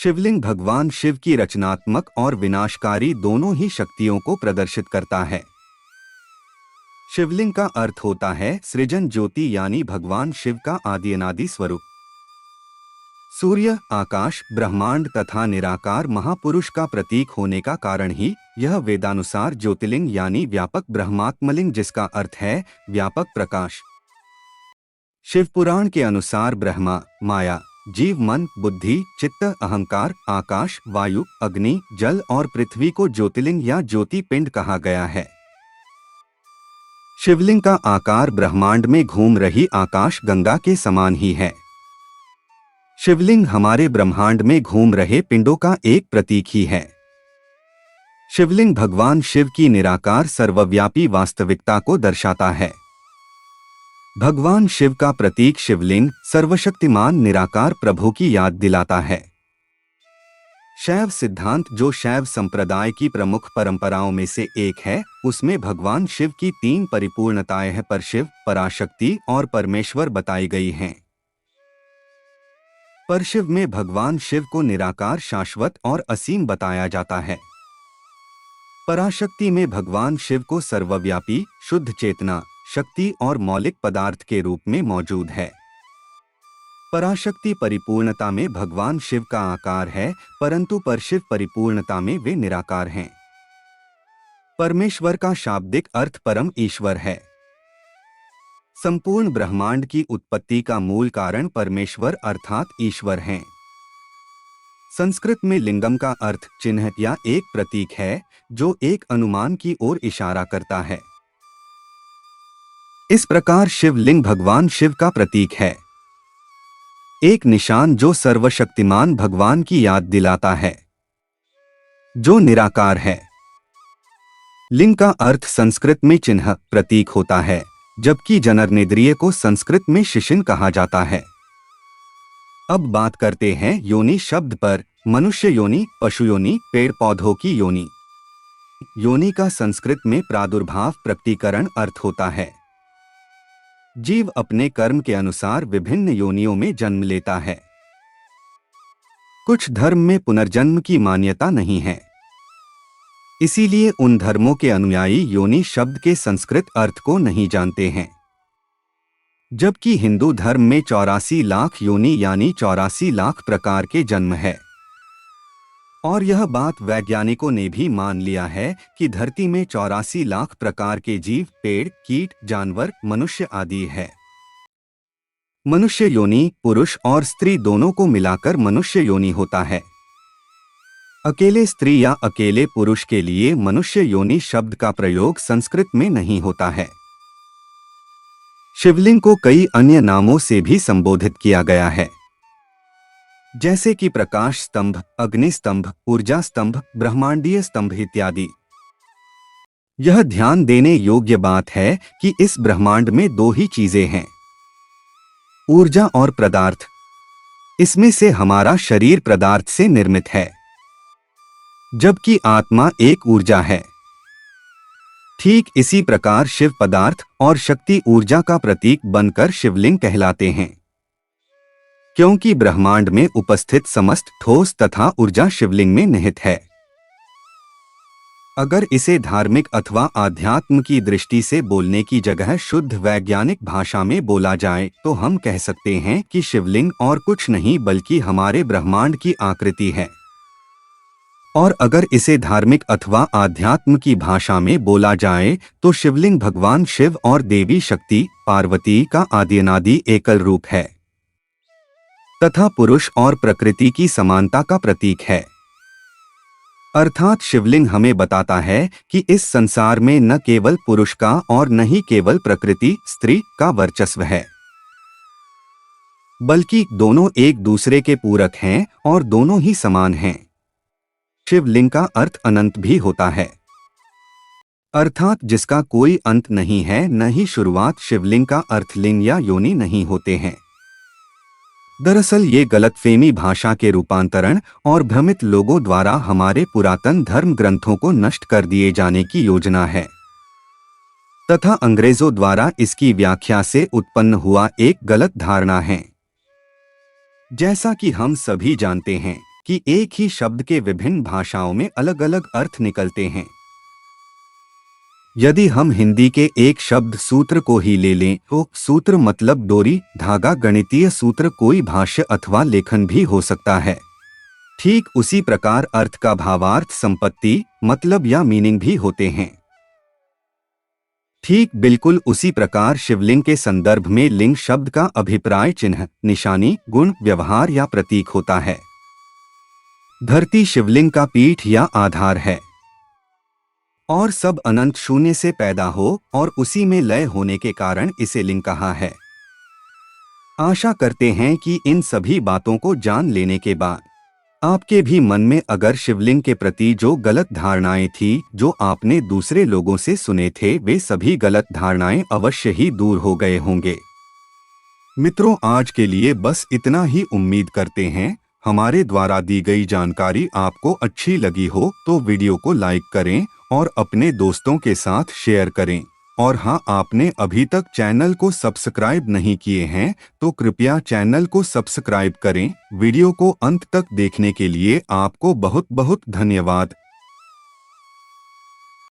शिवलिंग भगवान शिव की रचनात्मक और विनाशकारी दोनों ही शक्तियों को प्रदर्शित करता है। शिवलिंग का अर्थ होता है सृजन ज्योति, यानी भगवान शिव का आदि अनादि स्वरूप। सूर्य, आकाश, ब्रह्मांड तथा निराकार महापुरुष का प्रतीक होने का कारण ही यह वेदानुसार ज्योतिर्लिंग यानी व्यापक ब्रह्मात्मलिंग, जिसका अर्थ है व्यापक प्रकाश। शिव पुराण के अनुसार ब्रह्मा, माया, जीव, मन, बुद्धि, चित्त, अहंकार, आकाश, वायु, अग्नि, जल और पृथ्वी को ज्योतिर्लिंग या ज्योति पिंड कहा गया है। शिवलिंग का आकार ब्रह्मांड में घूम रही आकाश गंगा के समान ही है। शिवलिंग हमारे ब्रह्मांड में घूम रहे पिंडों का एक प्रतीक ही है। शिवलिंग भगवान शिव की निराकार सर्वव्यापी वास्तविकता को दर्शाता है। भगवान शिव का प्रतीक शिवलिंग सर्वशक्तिमान निराकार प्रभु की याद दिलाता है। शैव सिद्धांत, जो शैव संप्रदाय की प्रमुख परंपराओं में से एक है, उसमें भगवान शिव की 3 परिपूर्णताएं हैं, परशिव, पराशक्ति और परमेश्वर बताई गई हैं। परशिव में भगवान शिव को निराकार, शाश्वत और असीम बताया जाता है। पराशक्ति में भगवान शिव को सर्वव्यापी, शुद्ध चेतना, शक्ति और मौलिक पदार्थ के रूप में मौजूद है। पराशक्ति परिपूर्णता में भगवान शिव का आकार है, परंतु परशिव परिपूर्णता में वे निराकार हैं। परमेश्वर का शाब्दिक अर्थ परम ईश्वर है। संपूर्ण ब्रह्मांड की उत्पत्ति का मूल कारण परमेश्वर अर्थात ईश्वर हैं। संस्कृत में लिंगम का अर्थ चिन्ह या एक प्रतीक है, जो एक अनुमान की ओर इशारा करता है। इस प्रकार शिवलिंग भगवान शिव का प्रतीक है, एक निशान जो सर्वशक्तिमान भगवान की याद दिलाता है, जो निराकार है। लिंग का अर्थ संस्कृत में चिन्ह, प्रतीक होता है, जबकि जननेंद्रिय को संस्कृत में शिशिन कहा जाता है। अब बात करते हैं योनि शब्द पर। मनुष्य योनि, पशु योनि, पेड़ पौधों की योनि। योनि का संस्कृत में प्रादुर्भाव, प्रकटीकरण अर्थ होता है। जीव अपने कर्म के अनुसार विभिन्न योनियों में जन्म लेता है। कुछ धर्म में पुनर्जन्म की मान्यता नहीं है, इसीलिए उन धर्मों के अनुयायी योनि शब्द के संस्कृत अर्थ को नहीं जानते हैं। जबकि हिंदू धर्म में 84 लाख योनि यानी 84 लाख प्रकार के जन्म है। और यह बात वैज्ञानिकों ने भी मान लिया है कि धरती में 84 लाख प्रकार के जीव, पेड़, कीट, जानवर, मनुष्य आदि है। मनुष्य योनि पुरुष और स्त्री दोनों को मिलाकर मनुष्य योनि होता है। अकेले स्त्री या अकेले पुरुष के लिए मनुष्य योनि शब्द का प्रयोग संस्कृत में नहीं होता है। शिवलिंग को कई अन्य नामों से भी संबोधित किया गया है, जैसे कि प्रकाश स्तंभ, अग्नि स्तंभ, ऊर्जा स्तंभ, ब्रह्मांडीय स्तंभ इत्यादि। यह ध्यान देने योग्य बात है कि इस ब्रह्मांड में 2 ही चीजें हैं, ऊर्जा और पदार्थ। इसमें से हमारा शरीर पदार्थ से निर्मित है, जबकि आत्मा एक ऊर्जा है। ठीक इसी प्रकार शिव पदार्थ और शक्ति ऊर्जा का प्रतीक बनकर शिवलिंग कहलाते हैं, क्योंकि ब्रह्मांड में उपस्थित समस्त ठोस तथा ऊर्जा शिवलिंग में निहित है। अगर इसे धार्मिक अथवा आध्यात्म की दृष्टि से बोलने की जगह शुद्ध वैज्ञानिक भाषा में बोला जाए तो हम कह सकते हैं कि शिवलिंग और कुछ नहीं बल्कि हमारे ब्रह्मांड की आकृति है। और अगर इसे धार्मिक अथवा आध्यात्म की भाषा में बोला जाए तो शिवलिंग भगवान शिव और देवी शक्ति पार्वती का आदि अनादि एकल रूप है तथा पुरुष और प्रकृति की समानता का प्रतीक है। अर्थात शिवलिंग हमें बताता है कि इस संसार में न केवल पुरुष का और न ही केवल प्रकृति स्त्री का वर्चस्व है, बल्कि दोनों एक दूसरे के पूरक हैं और दोनों ही समान हैं। शिवलिंग का अर्थ अनंत भी होता है, अर्थात जिसका कोई अंत नहीं है, न ही शुरुआत। शिवलिंग का अर्थ लिंग या योनि नहीं होते हैं। दरअसल ये गलतफहमी भाषा के रूपांतरण और भ्रमित लोगों द्वारा हमारे पुरातन धर्म ग्रंथों को नष्ट कर दिए जाने की योजना है तथा अंग्रेजों द्वारा इसकी व्याख्या से उत्पन्न हुआ एक गलत धारणा है। जैसा कि हम सभी जानते हैं कि एक ही शब्द के विभिन्न भाषाओं में अलग अलग अर्थ निकलते हैं। यदि हम हिंदी के एक शब्द सूत्र को ही ले लें तो सूत्र मतलब डोरी, धागा, गणितीय सूत्र कोई भाष्य अथवा लेखन भी हो सकता है। ठीक उसी प्रकार अर्थ का भावार्थ, संपत्ति, मतलब या मीनिंग भी होते हैं। ठीक बिल्कुल उसी प्रकार शिवलिंग के संदर्भ में लिंग शब्द का अभिप्राय चिन्ह, निशानी, गुण, व्यवहार या प्रतीक होता है। धरती शिवलिंग का पीठ या आधार है और सब अनंत शून्य से पैदा हो और उसी में लय होने के कारण इसे लिंग कहा है। आशा करते हैं कि इन सभी बातों को जान लेने के बाद आपके भी मन में अगर शिवलिंग के प्रति जो गलत धारणाएं थी, जो आपने दूसरे लोगों से सुने थे, वे सभी गलत धारणाएं अवश्य ही दूर हो गए होंगे। मित्रों, आज के लिए बस इतना ही। उम्मीद करते हैं हमारे द्वारा दी गई जानकारी आपको अच्छी लगी हो तो वीडियो को लाइक करें और अपने दोस्तों के साथ शेयर करें। और हाँ, आपने अभी तक चैनल को सब्सक्राइब नहीं किए हैं तो कृपया चैनल को सब्सक्राइब करें। वीडियो को अंत तक देखने के लिए आपको बहुत बहुत धन्यवाद।